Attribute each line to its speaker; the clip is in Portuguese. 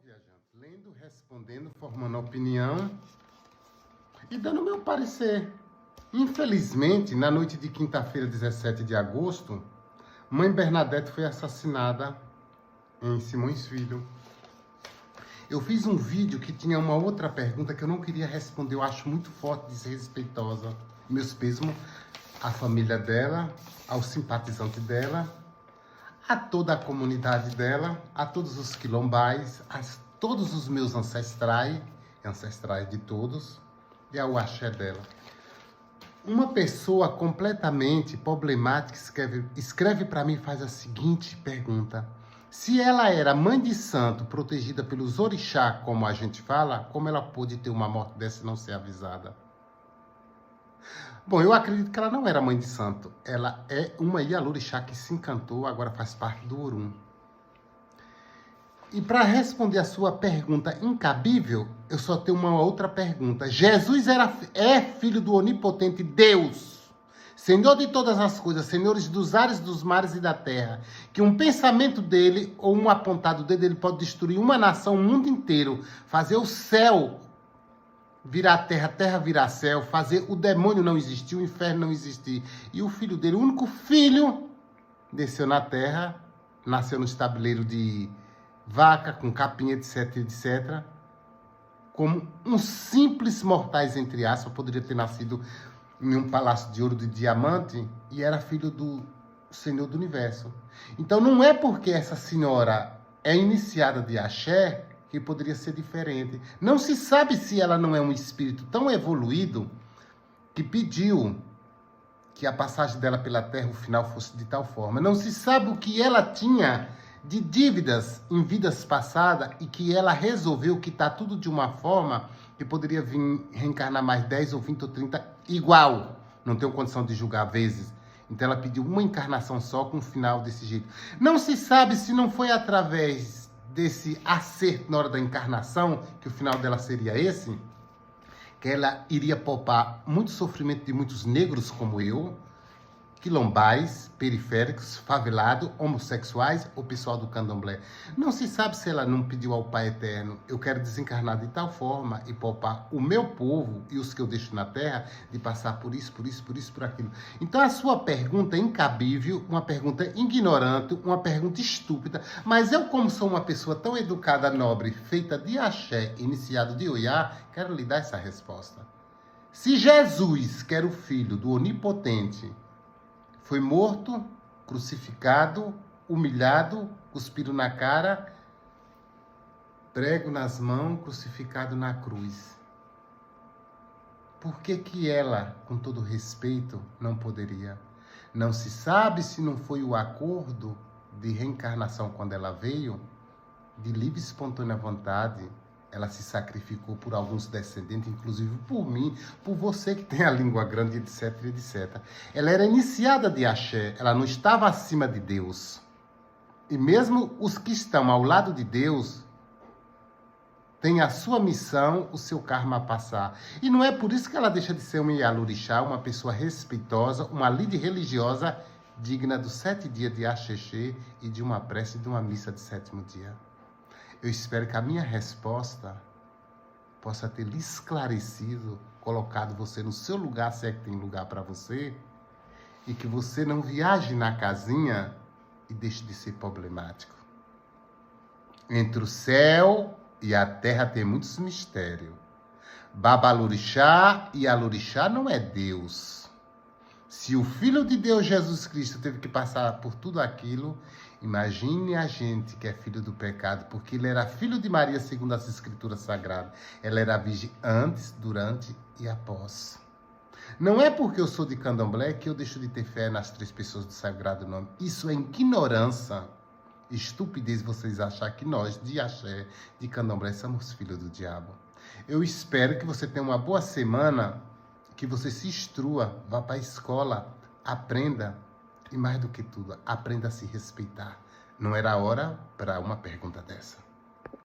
Speaker 1: viajante, lendo, respondendo, formando opinião e dando meu parecer. Infelizmente, na noite de quinta-feira, 17 de agosto, mãe Bernadette foi assassinada em Simões Filho. Eu fiz um vídeo que tinha uma outra pergunta que eu não queria responder, eu acho muito forte, desrespeitosa. Meus pêsames à família dela, aos simpatizantes dela, a toda a comunidade dela, a todos os quilombais, a todos os meus ancestrais de todos, e ao axé dela. Uma pessoa completamente problemática escreve para mim e faz a seguinte pergunta: se ela era mãe de santo, protegida pelos orixá, como a gente fala, como ela pôde ter uma morte dessa e não ser avisada? Bom, eu acredito que ela não era mãe de santo. Ela é uma Ialorixá que se encantou, agora faz parte do Orum. E para responder a sua pergunta incabível, eu só tenho uma outra pergunta. Jesus é filho do onipotente Deus, Senhor de todas as coisas, senhores dos ares, dos mares e da terra, que um pensamento dele ou um apontado dele, ele pode destruir uma nação, o mundo inteiro, fazer o céu virar terra, terra virar céu, fazer o demônio não existir, o inferno não existir. E o filho dele, o único filho, desceu na terra, nasceu no estabeleiro de vaca, com capinha, etc, etc. Como um simples mortais, entre aspas, poderia ter nascido em um palácio de ouro de diamante, e era filho do Senhor do Universo. Então não é porque essa senhora é iniciada de axé que poderia ser diferente. Não se sabe se ela não é um espírito tão evoluído que pediu que a passagem dela pela Terra, o final, fosse de tal forma. Não se sabe o que ela tinha de dívidas em vidas passadas e que ela resolveu quitar tudo de uma forma que poderia vir reencarnar mais 10 ou 20 ou 30 igual. Não tenho condição de julgar vezes. Então ela pediu uma encarnação só com um final desse jeito. Não se sabe se não foi através desse acerto na hora da encarnação, que o final dela seria esse, que ela iria poupar muito sofrimento de muitos negros como eu, quilombais, periféricos, favelados, homossexuais ou pessoal do candomblé. Não se sabe se ela não pediu ao Pai Eterno: eu quero desencarnar de tal forma e poupar o meu povo e os que eu deixo na terra de passar por isso, por isso, por isso, por aquilo. Então a sua pergunta é incabível, uma pergunta ignorante, uma pergunta estúpida, mas eu, como sou uma pessoa tão educada, nobre, feita de axé, iniciado de Oiá, quero lhe dar essa resposta. Se Jesus, que era o filho do onipotente, foi morto, crucificado, humilhado, cuspido na cara, prego nas mãos, crucificado na cruz. Por que que ela, com todo respeito, não poderia? Não se sabe se não foi o acordo de reencarnação quando ela veio, de livre e espontânea vontade. Ela se sacrificou por alguns descendentes, inclusive por mim, por você que tem a língua grande, etc, etc. Ela era iniciada de axé, ela não estava acima de Deus. E mesmo os que estão ao lado de Deus têm a sua missão, o seu karma a passar. E não é por isso que ela deixa de ser uma Ialorixá, uma pessoa respeitosa, uma líder religiosa digna dos 7 dias de axexê e de uma prece de uma missa de 7º dia. Eu espero que a minha resposta possa ter lhe esclarecido, colocado você no seu lugar, se é que tem lugar para você, e que você não viaje na casinha e deixe de ser problemático. Entre o céu e a terra tem muitos mistérios. Babalorixá e Alorixá não é Deus. Se o Filho de Deus, Jesus Cristo, teve que passar por tudo aquilo, imagine a gente que é filho do pecado, porque ele era filho de Maria, segundo as Escrituras Sagradas. Ela era virgem antes, durante e após. Não é porque eu sou de candomblé que eu deixo de ter fé nas 3 pessoas do Sagrado Nome. Isso é ignorância, estupidez vocês achar que nós, de axé, de candomblé, somos filhos do diabo. Eu espero que você tenha uma boa semana, que você se instrua, vá para a escola, aprenda. E mais do que tudo, aprenda a se respeitar. Não era hora para uma pergunta dessa.